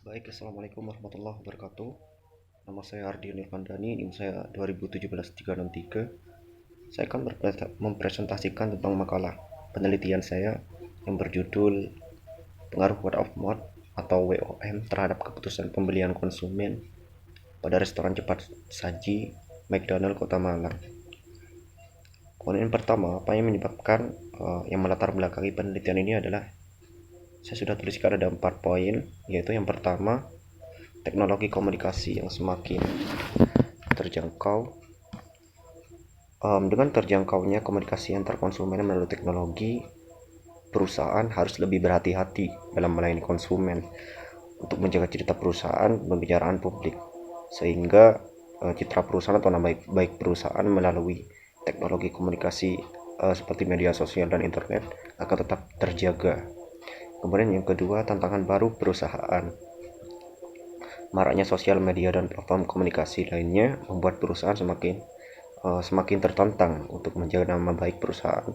Baik, Assalamualaikum warahmatullahi wabarakatuh. Nama saya Ardian Irfandani, NIM saya 2017-363. Saya akan mempresentasikan tentang makalah penelitian saya yang berjudul Pengaruh Word of Mouth atau WOM terhadap keputusan pembelian konsumen pada restoran cepat saji McDonald Kota Malang. Kemudian pertama, apa yang menyebabkan yang melatar belakangi penelitian ini adalah saya sudah tuliskan ada 4 poin, yaitu yang pertama, teknologi komunikasi yang semakin terjangkau. Dengan terjangkaunya komunikasi antar konsumen melalui teknologi, perusahaan harus lebih berhati-hati dalam melayani konsumen untuk menjaga citra perusahaan pembicaraan publik, sehingga citra perusahaan atau nama baik perusahaan melalui teknologi komunikasi seperti media sosial dan internet akan tetap terjaga. Kemudian yang kedua, tantangan baru perusahaan. Maraknya sosial media dan platform komunikasi lainnya membuat perusahaan semakin tertantang untuk menjaga nama baik perusahaan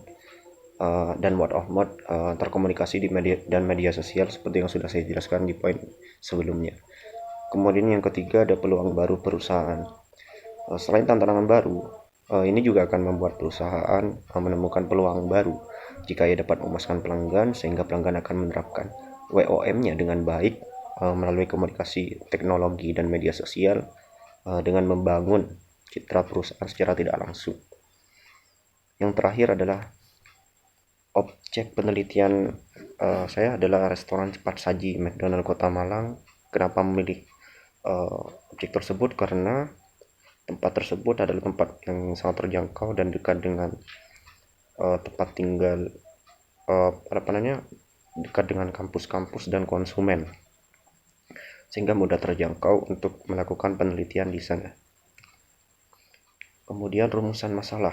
dan word of mouth terkomunikasi di media sosial seperti yang sudah saya jelaskan di poin sebelumnya. Kemudian yang ketiga, ada peluang baru perusahaan. Selain tantangan baru, ini juga akan membuat perusahaan menemukan peluang baru jika ia dapat memuaskan pelanggan, sehingga pelanggan akan menerapkan WOM-nya dengan baik melalui komunikasi teknologi dan media sosial dengan membangun citra perusahaan secara tidak langsung. Yang terakhir adalah objek penelitian saya adalah restoran cepat saji McDonald Kota Malang. Kenapa memilih objek tersebut? Karena tempat tersebut adalah tempat yang sangat terjangkau dan dekat dengan tempat tinggal dekat dengan kampus-kampus dan konsumen, sehingga mudah terjangkau untuk melakukan penelitian di sana. Kemudian rumusan masalah.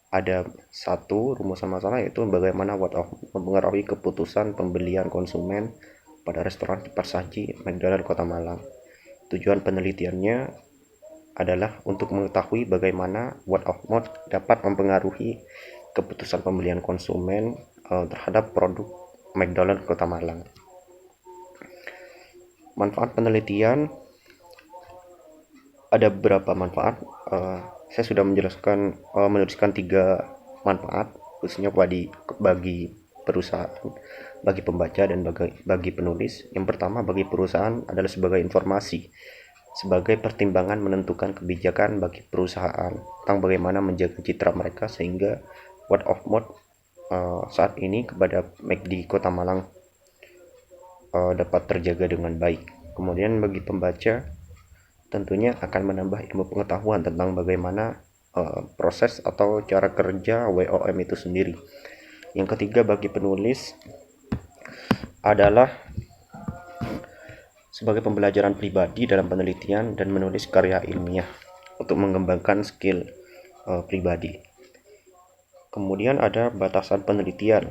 Ada satu rumusan masalah, yaitu bagaimana word of mempengaruhi keputusan pembelian konsumen pada restoran cepat saji McDonald Kota Malang. Tujuan penelitiannya adalah untuk mengetahui bagaimana word of mouth dapat mempengaruhi keputusan pembelian konsumen terhadap produk McDonald Kota Malang. Manfaat penelitian, ada beberapa manfaat. Saya sudah menuliskan 3 manfaat khususnya bagi perusahaan, bagi pembaca, dan bagi penulis. Yang pertama, bagi perusahaan adalah sebagai informasi, sebagai pertimbangan menentukan kebijakan bagi perusahaan tentang bagaimana menjaga citra mereka, sehingga word of mouth saat ini kepada McD Kota Malang dapat terjaga dengan baik. Kemudian bagi pembaca, tentunya akan menambah ilmu pengetahuan tentang bagaimana proses atau cara kerja WOM itu sendiri. Yang ketiga, bagi penulis adalah sebagai pembelajaran pribadi dalam penelitian dan menulis karya ilmiah untuk mengembangkan skill pribadi. Kemudian ada batasan penelitian.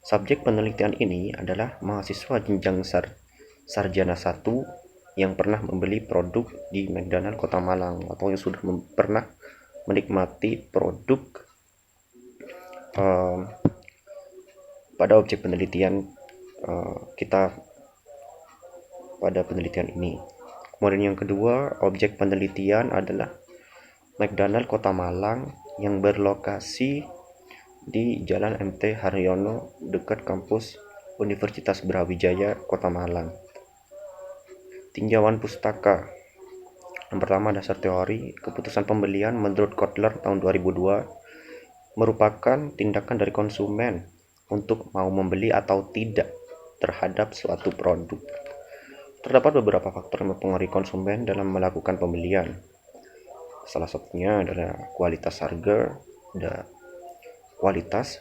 Subjek penelitian ini adalah mahasiswa jenjang sarjana 1 yang pernah membeli produk di McDonald Kota Malang, atau yang sudah pernah menikmati produk pada objek penelitian kita pada penelitian ini. Kemudian yang kedua, objek penelitian adalah McDonald Kota Malang yang berlokasi di Jalan MT Haryono dekat kampus Universitas Brawijaya Kota Malang. Tinjauan pustaka. Yang pertama, dasar teori. Keputusan pembelian menurut Kotler tahun 2002 merupakan tindakan dari konsumen untuk mau membeli atau tidak terhadap suatu produk. Terdapat beberapa faktor yang mempengaruhi konsumen dalam melakukan pembelian. Salah satunya adalah kualitas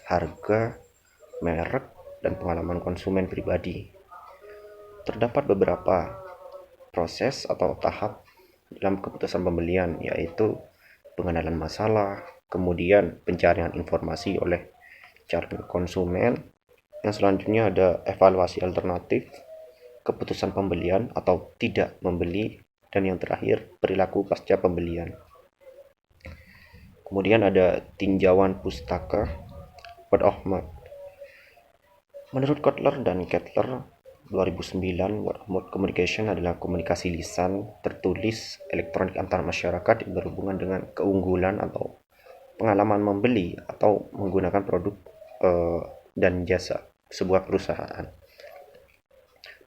harga, merek, dan pengalaman konsumen pribadi. Terdapat beberapa proses atau tahap dalam keputusan pembelian, yaitu pengenalan masalah, kemudian pencarian informasi oleh calon konsumen. Yang selanjutnya ada evaluasi alternatif, keputusan pembelian atau tidak membeli, dan yang terakhir perilaku pasca pembelian. Kemudian ada tinjauan pustaka, word of mouth. Menurut Kotler dan Kettler, 2009, word of mouth communication adalah komunikasi lisan tertulis elektronik antar masyarakat yang berhubungan dengan keunggulan atau pengalaman membeli atau menggunakan produk dan jasa sebuah perusahaan.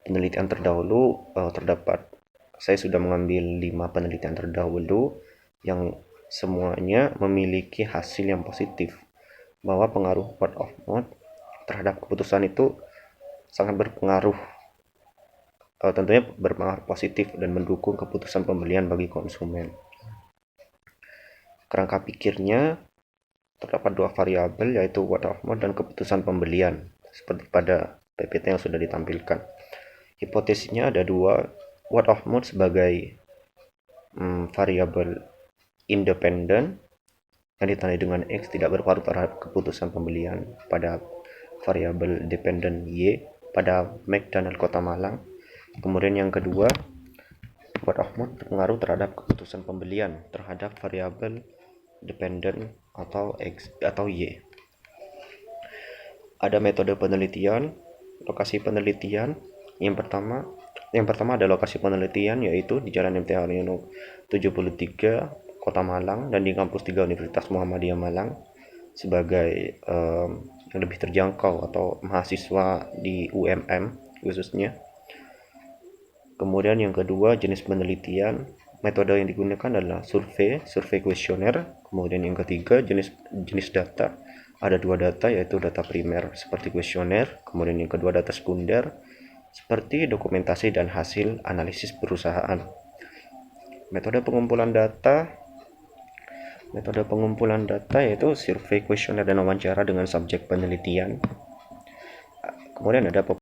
Penelitian terdahulu saya sudah mengambil 5 penelitian terdahulu yang semuanya memiliki hasil yang positif, bahwa pengaruh word of mouth terhadap keputusan itu sangat berpengaruh, tentunya berpengaruh positif dan mendukung keputusan pembelian bagi konsumen. Kerangka pikirnya terdapat 2 variabel, yaitu word of mouth dan keputusan pembelian, seperti pada PPT yang sudah ditampilkan. Hipotesisnya ada 2, word of mouth sebagai variabel independen yang ditandai dengan X tidak berpengaruh terhadap keputusan pembelian, pada variabel dependen Y pada McDonald Kota Malang. Kemudian yang kedua, word of mouth berpengaruh terhadap keputusan pembelian terhadap variabel dependen atau X atau Y. Ada metode penelitian, lokasi penelitian. Yang pertama ada lokasi penelitian, yaitu di Jalan MT Haryono 73, Kota Malang, dan di Kampus 3 Universitas Muhammadiyah Malang sebagai yang lebih terjangkau atau mahasiswa di UMM khususnya. Kemudian yang kedua, jenis penelitian, metode yang digunakan adalah survei kuesioner. Kemudian yang ketiga, jenis data. Ada 2 data, yaitu data primer seperti kuesioner, kemudian yang kedua data sekunder seperti dokumentasi dan hasil analisis perusahaan. Metode pengumpulan data yaitu survei, kuesioner, dan wawancara dengan subjek penelitian. Kemudian ada